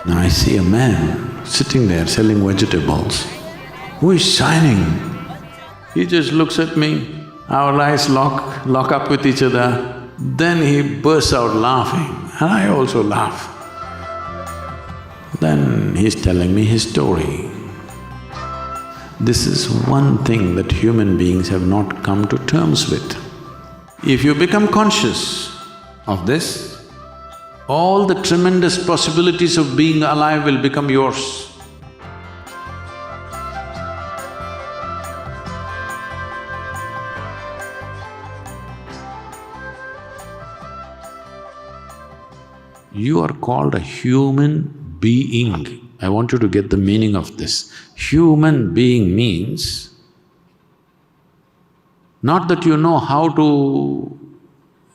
Now I see a man sitting there selling vegetables who is shining. He just looks at me, our eyes lock up with each other, then he bursts out laughing and I also laugh. Then he's telling me his story. This is one thing that human beings have not come to terms with. If you become conscious of this, all the tremendous possibilities of being alive will become yours. You are called a human being. I want you to get the meaning of this. Human being means not that you know how to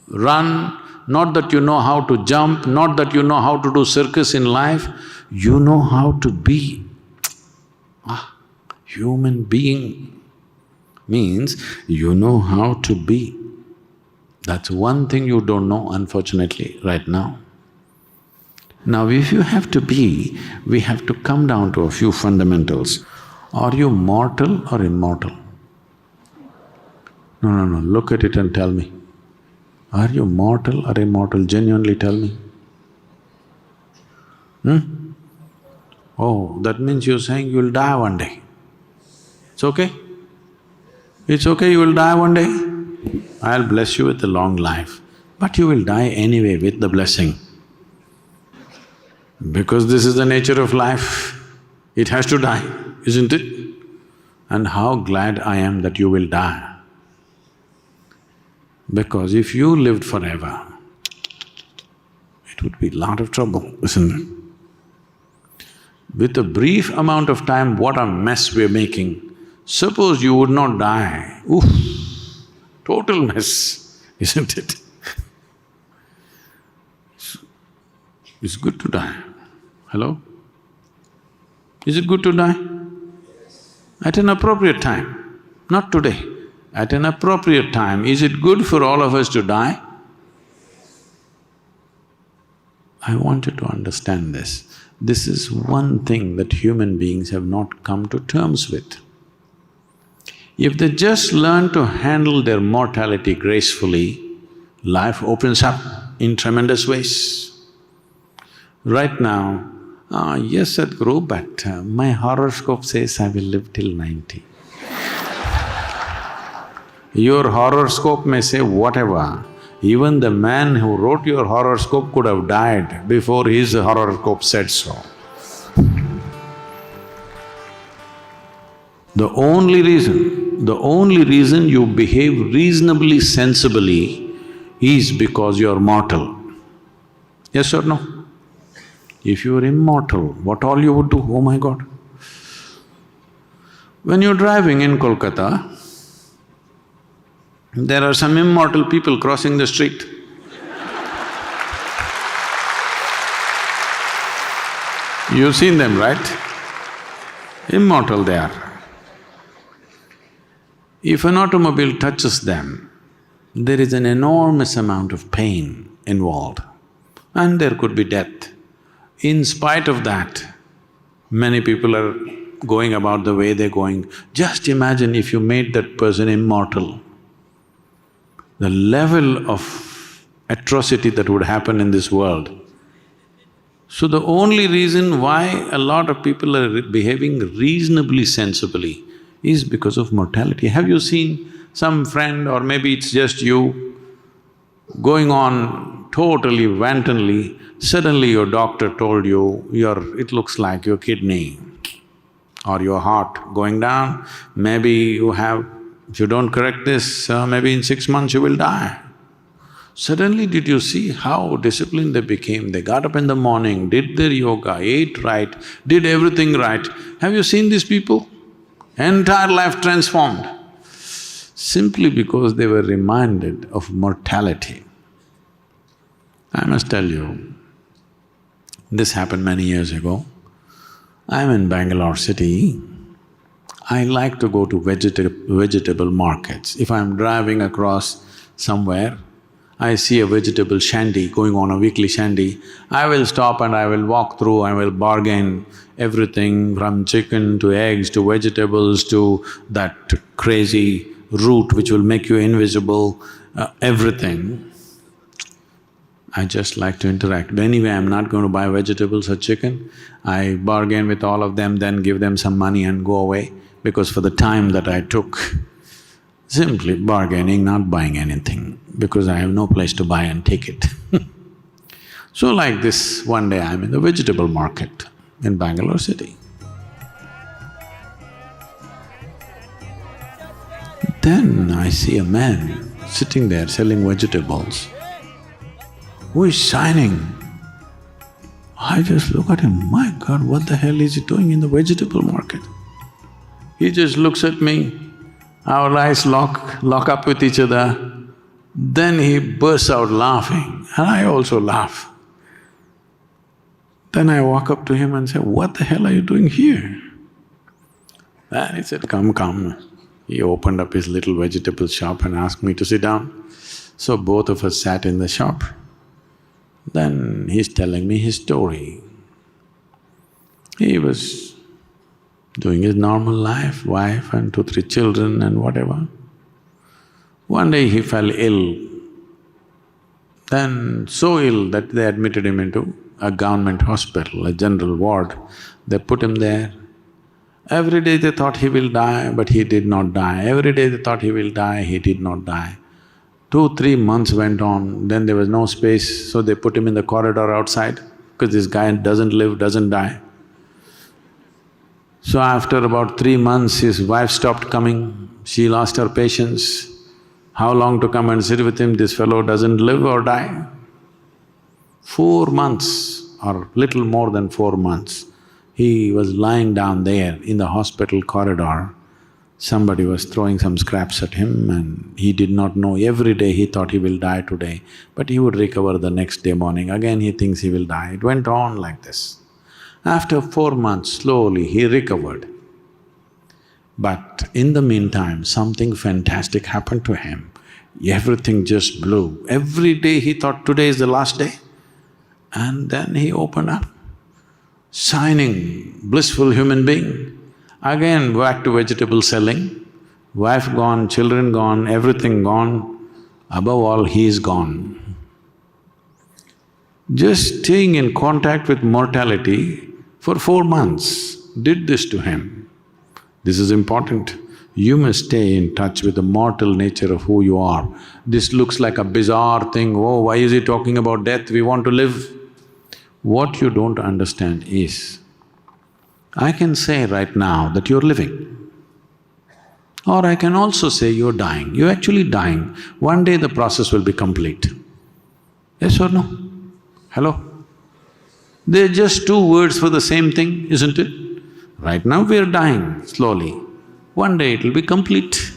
run, not that you know how to jump, not that you know how to do circus in life, you know how to be. Human being means you know how to be. That's one thing you don't know, unfortunately, right now. Now, if you have to be, we have to come down to a few fundamentals. Are you mortal or immortal? No, look at it and tell me. Are you mortal or immortal? Genuinely tell me. Oh, that means you're saying you'll die one day. It's okay? It's okay, you will die one day. I'll bless you with a long life, but you will die anyway with the blessing. Because this is the nature of life, it has to die, isn't it? And how glad I am that you will die. Because if you lived forever, it would be a lot of trouble, isn't it? With a brief amount of time, what a mess we're making. Suppose you would not die, oof, total mess, isn't it? It's good to die. Hello? Is it good to die? At an appropriate time, not today. At an appropriate time, is it good for all of us to die? I want you to understand this. This is one thing that human beings have not come to terms with. If they just learn to handle their mortality gracefully, life opens up in tremendous ways. Right now, yes, Sadhguru, but my horoscope says I will live till 90. Your horoscope may say whatever, even the man who wrote your horoscope could have died before his horoscope said so. The only reason you behave reasonably sensibly is because you're mortal. Yes or no? If you're immortal, what all you would do, oh my God. When you're driving in Kolkata, there are some immortal people crossing the street. You've seen them, right? Immortal they are. If an automobile touches them, there is an enormous amount of pain involved and there could be death. In spite of that, many people are going about the way they're going. Just imagine if you made that person immortal, the level of atrocity that would happen in this world. So the only reason why a lot of people are behaving reasonably sensibly is because of mortality. Have you seen some friend, or maybe it's just you, going on totally wantonly, suddenly your doctor told you, it looks like your kidney or your heart going down, maybe you have… if you don't correct this, maybe in 6 months you will die. Suddenly did you see how disciplined they became? They got up in the morning, did their yoga, ate right, did everything right. Have you seen these people? Entire life transformed, simply because they were reminded of mortality. I must tell you, this happened many years ago. I'm in Bangalore city. I like to go to vegetable markets. If I'm driving across somewhere, I see a vegetable shandy going on, a weekly shandy, I will stop and I will walk through, I will bargain everything from chicken to eggs to vegetables to that crazy root which will make you invisible, everything. I just like to interact. But anyway, I'm not going to buy vegetables or chicken. I bargain with all of them, then give them some money and go away, because for the time that I took, simply bargaining, not buying anything, because I have no place to buy and take it. So like this, one day I'm in the vegetable market in Bangalore city. Then I see a man sitting there selling vegetables, who is shining. I just look at him, my God, what the hell is he doing in the vegetable market? He just looks at me, our eyes lock up with each other, then he bursts out laughing, and I also laugh. Then I walk up to him and say, what the hell are you doing here? And he said, come, come. He opened up his little vegetable shop and asked me to sit down. So both of us sat in the shop. Then he's telling me his story. He was doing his normal life, wife and 2-3 children and whatever. One day he fell ill, then so ill that they admitted him into a government hospital, a general ward. They put him there. Every day they thought he will die, but he did not die. Every day they thought he will die, he did not die. 2-3 months went on, then there was no space, so they put him in the corridor outside, because this guy doesn't live, doesn't die. So after about 3 months, his wife stopped coming, she lost her patience. How long to come and sit with him, this fellow doesn't live or die? 4 months or little more than 4 months, he was lying down there in the hospital corridor. Somebody was throwing some scraps at him and he did not know. Every day he thought he will die today, but he would recover the next day morning. Again he thinks he will die. It went on like this. After 4 months, slowly he recovered. But in the meantime, something fantastic happened to him. Everything just blew. Every day he thought today is the last day. And then he opened up, shining, blissful human being. Again back to vegetable selling, wife gone, children gone, everything gone, above all he is gone. Just staying in contact with mortality for 4 months did this to him. This is important. You must stay in touch with the mortal nature of who you are. This looks like a bizarre thing, oh, why is he talking about death, we want to live. What you don't understand is, I can say right now that you're living, or I can also say you're dying. You're actually dying. One day the process will be complete. Yes or no? Hello? They're just 2 words for the same thing, isn't it? Right now we're dying slowly. One day it'll be complete.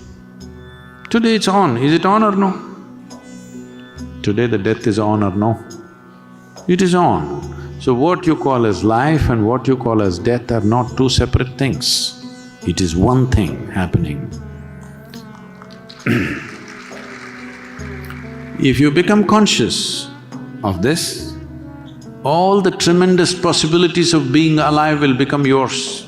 Today it's on. Is it on or no? Today the death is on or no? It is on. So what you call as life and what you call as death are not 2 separate things. It is one thing happening. If you become conscious of this, all the tremendous possibilities of being alive will become yours.